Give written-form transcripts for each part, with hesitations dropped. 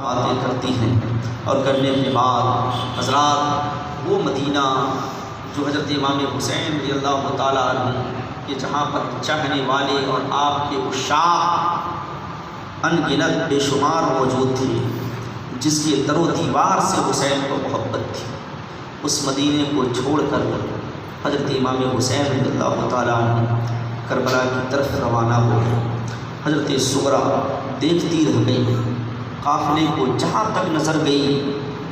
باتیں کرتی ہیں، اور کرنے کے بعد حضرات وہ مدینہ جو حضرت امام حسین رضی اللہ تعالیٰ عنہ کہ جہاں پر چاہنے والے اور آپ کے عشاق ان گنت بے شمار موجود تھے، جس کے در و دیوار سے حسین کو محبت تھی، اس مدینے کو چھوڑ کر حضرت امام حسین رضی اللہ تعالیٰ عنہ کربلا کی طرف روانہ ہو گئے۔ حضرت صغرا دیکھتی رہ گئی، قافلے کو جہاں تک نظر گئی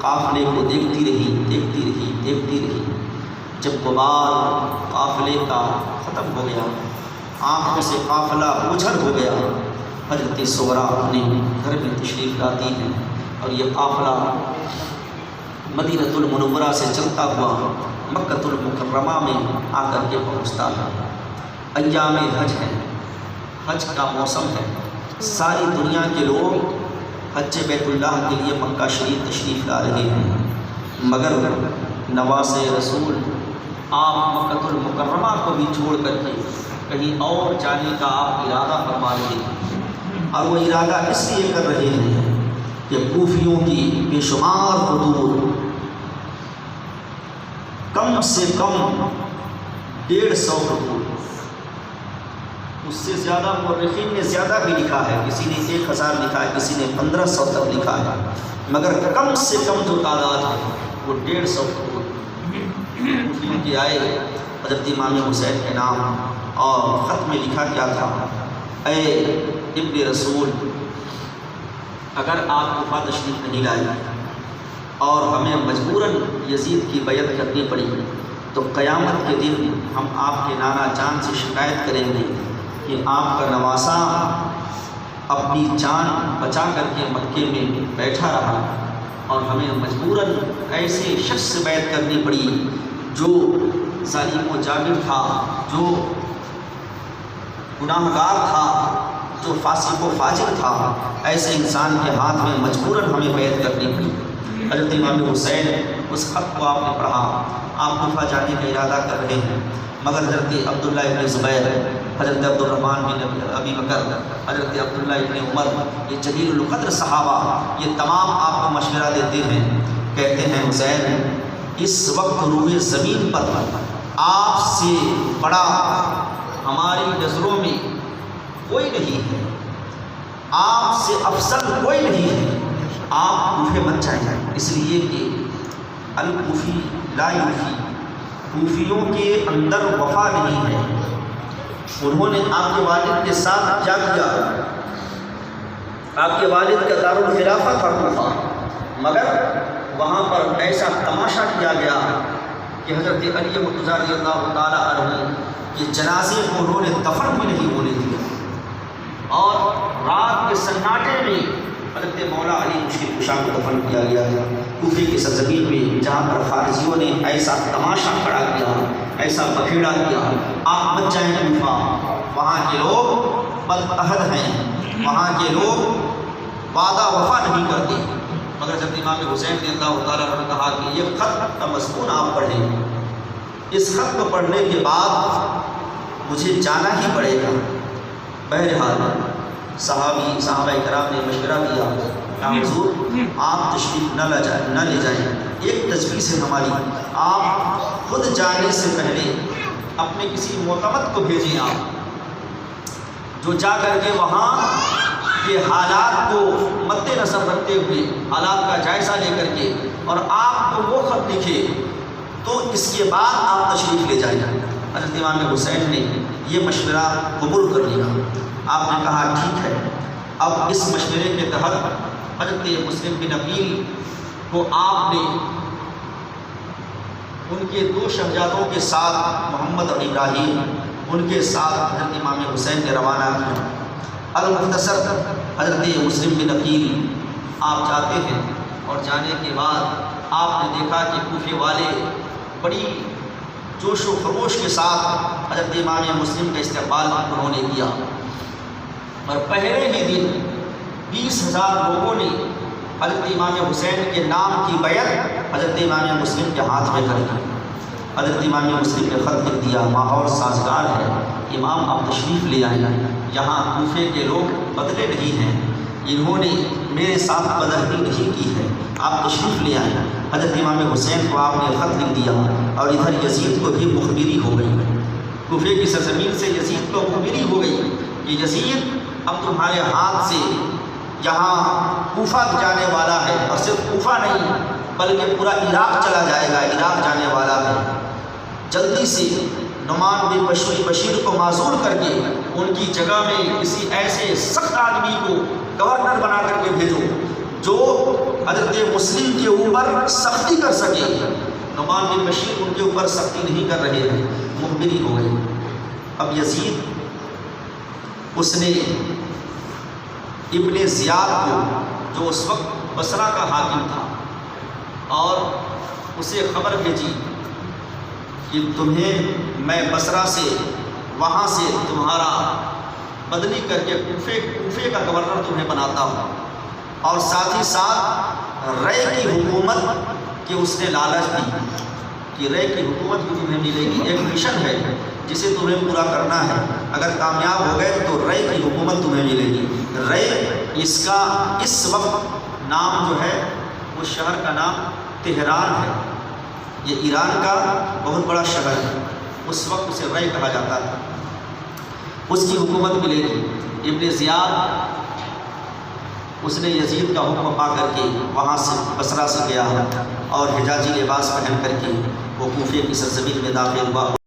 قافلے کو دیکھتی رہی۔ جب غبار قافلے کا ختم ہو گیا، آنکھوں سے قافلہ اوجھل ہو گیا، حضرت صغرا اپنے گھر میں تشریف لاتی ہیں، اور یہ قافلہ مدینہ المنورہ سے چلتا ہوا مکہ المکرمہ میں آ کر کے پہنچتا ہے۔ ایام حج ہے، حج کا موسم ہے، ساری دنیا کے لوگ حج بیت اللہ کے لیے مکہ شریف تشریف لا رہے ہیں، مگر نواز رسول آپ مکہ المکرمہ کو بھی چھوڑ کر کے کہیں اور جانے کا آپ ارادہ فرما رہے ہیں، اور وہ ارادہ اس لیے کر رہے ہیں کہ کوفیوں کی بے شمار حدود کم سے کم 150 حدود، اس سے زیادہ مورخین نے زیادہ بھی لکھا ہے، کسی نے 1000 لکھا ہے، کسی نے 1500 تک لکھا ہے، مگر کم سے کم جو تعداد ہے وہ 150 حدود کوفیوں کے آئے حضرت امام حسین کے نام، اور خط میں لکھا کیا تھا، اے ابن رسول، اگر آپ کوفہ تشریف نہیں لائے اور ہمیں مجبوراً یزید کی بیعت کرنی پڑی تو قیامت کے دن ہم آپ کے نانا جان سے شکایت کریں گے کہ آپ کا نواسہ اپنی جان بچا کر کے مکے میں بیٹھا رہا، اور ہمیں مجبوراً ایسے شخص سے بیعت کرنی پڑی جو ظالم و جابر تھا، جو گناہ گار تھا، جو فاسق و فاجر تھا، ایسے انسان کے ہاتھ میں مجبوراً ہمیں بیعت کرنی پڑی۔ حضرت امام حسین اس خط کو آپ نے پڑھا، آپ کوفہ جانے کا ارادہ کر رہے ہیں، مگر حضرت عبداللہ ابن زبیر، حضرت عبد الرحمن بن ابی بکر، حضرت عبداللہ ابن عمر، یہ جلیل القدر صحابہ، یہ تمام آپ کو مشورہ دیتے ہیں، کہتے ہیں حسین اس وقت روئے زمین پر آپ سے بڑا ہماری نظروں میں کوئی نہیں ہے، آپ سے افضل کوئی نہیں ہے، آپ کوفے مت جائیں، اس لیے کہ الکوفی لا یوفی، کوفیوں کے اندر وفا نہیں ہے۔ انہوں نے آپ کے والد کے ساتھ کیا کیا، آپ کے والد کا دارالخلافہ تھا کوفہ، مگر وہاں پر ایسا تماشا کیا گیا کہ حضرت علی مرتضیٰ رضی اللہ تعالیٰ عنہ کے جنازے کو انہوں نے دفن بھی نہیں ہونے دیا، اور رات کے سناٹے میں حضرت مولا علی مشکل کشا کو دفن کیا گیا ہے کوفے کی سرزمین میں، جہاں پر خارجیوں نے ایسا تماشا کھڑا کیا، ایسا بکھیڑا کیا، آپ مت جائیں کوفہ، وہاں کے لوگ بدعہد ہیں، وہاں کے لوگ وعدہ وفا نہیں کرتے۔ مگر جب امام حسین رضی اللہ تعالیٰ نے کہا کہ یہ خط کا مضمون آپ پڑھیں، اس خط کو پڑھنے کے بعد مجھے جانا ہی پڑے گا۔ بہرحال صحابہ کرام نے مشورہ دیا کہ حضور آپ تشریف نہ لے جائیں، ایک تجویز ہے ہماری، آپ خود جانے سے پہلے اپنے کسی معتمد کو بھیجیں، آپ جو جا کر کے وہاں کے حالات کو مد نظر رکھتے ہوئے، حالات کا جائزہ لے کر کے، اور آپ کو وہ خط لکھے، تو اس کے بعد آپ تشریف لے جائیں۔ حضرت امام حسین نے یہ مشورہ قبول کر لیا، آپ نے کہا ٹھیک ہے۔ اب اس مشورے کے تحت حضرت مسلم بن عقیل کو آپ نے ان کے 2 شہزادوں کے ساتھ، محمد اور ابراہیم، ان کے ساتھ حضرت امام حسین نے روانہ کیا۔ المختصر حضرت مسلم بن عقیل آپ جاتے ہیں، اور جانے کے بعد آپ نے دیکھا کہ کوفے والے بڑی جوش و خروش کے ساتھ حضرت امام مسلم کا استقبال انہوں نے کیا، اور پہلے ہی دن 20,000 لوگوں نے حضرت امام حسین کے نام کی بیعت حضرت امام مسلم کے ہاتھ میں کر دی۔ حضرت امام مسلم نے خط لکھ دیا، ماحول سازگار ہے، امام آپ تشریف لے آئیں، یہاں کوفے کے لوگ بدلے نہیں ہیں، انہوں نے میرے ساتھ بدرہمی نہیں کی ہے، آپ تشریف لے آئیں۔ حضرت امام حسین کو آپ نے خط لکھ دیا اور ادھر یزید کو بھی مخبری ہو گئی، کوفے کی سرزمین سے یزید کو مخبری ہو گئی کہ یزید اب تمہارے ہاتھ سے یہاں کوفہ جانے والا ہے، اور صرف کوفہ نہیں بلکہ پورا عراق چلا جائے گا، عراق جانے والا ہے۔ جلدی سے نعمان بن بشیر کو معزول کر کے ان کی جگہ میں کسی ایسے سخت آدمی کو گورنر بنا کر کے بھیجو جو حضرت مسلم کے اوپر سختی کر سکے۔ نعمان بن بشیر ان کے اوپر سختی نہیں کر رہے ہیں، مخبری ہو گئی۔ اب یزید اس نے ابن زیاد کو، جو اس وقت بصرہ کا حاکم تھا، اور اسے خبر بھیجی کہ تمہیں میں بصرہ سے، وہاں سے تمہارا بدلی کر کے کوفے کا گورنر تمہیں بناتا ہوں، اور ساتھ ہی ساتھ رے کی حکومت کہ اس نے لالچ دی کہ رے کی حکومت بھی تمہیں ملے گی، ایک مشن ہے جسے تمہیں پورا کرنا ہے، اگر کامیاب ہو گئے تو رے کی حکومت تمہیں ملے گی۔ رے اس کا اس وقت نام جو ہے، اس شہر کا نام تہران ہے، یہ ایران کا بہت بڑا شہر ہے، اس وقت اسے رے کہا جاتا تھا، اس کی حکومت ملے گی۔ ابن زیاد اس نے یزید کا حکم پا کر کے وہاں سے بصرہ سے گیا اور حجازی لباس پہن کر کے وہ کوفے کی سرزمین میں داخل ہوا۔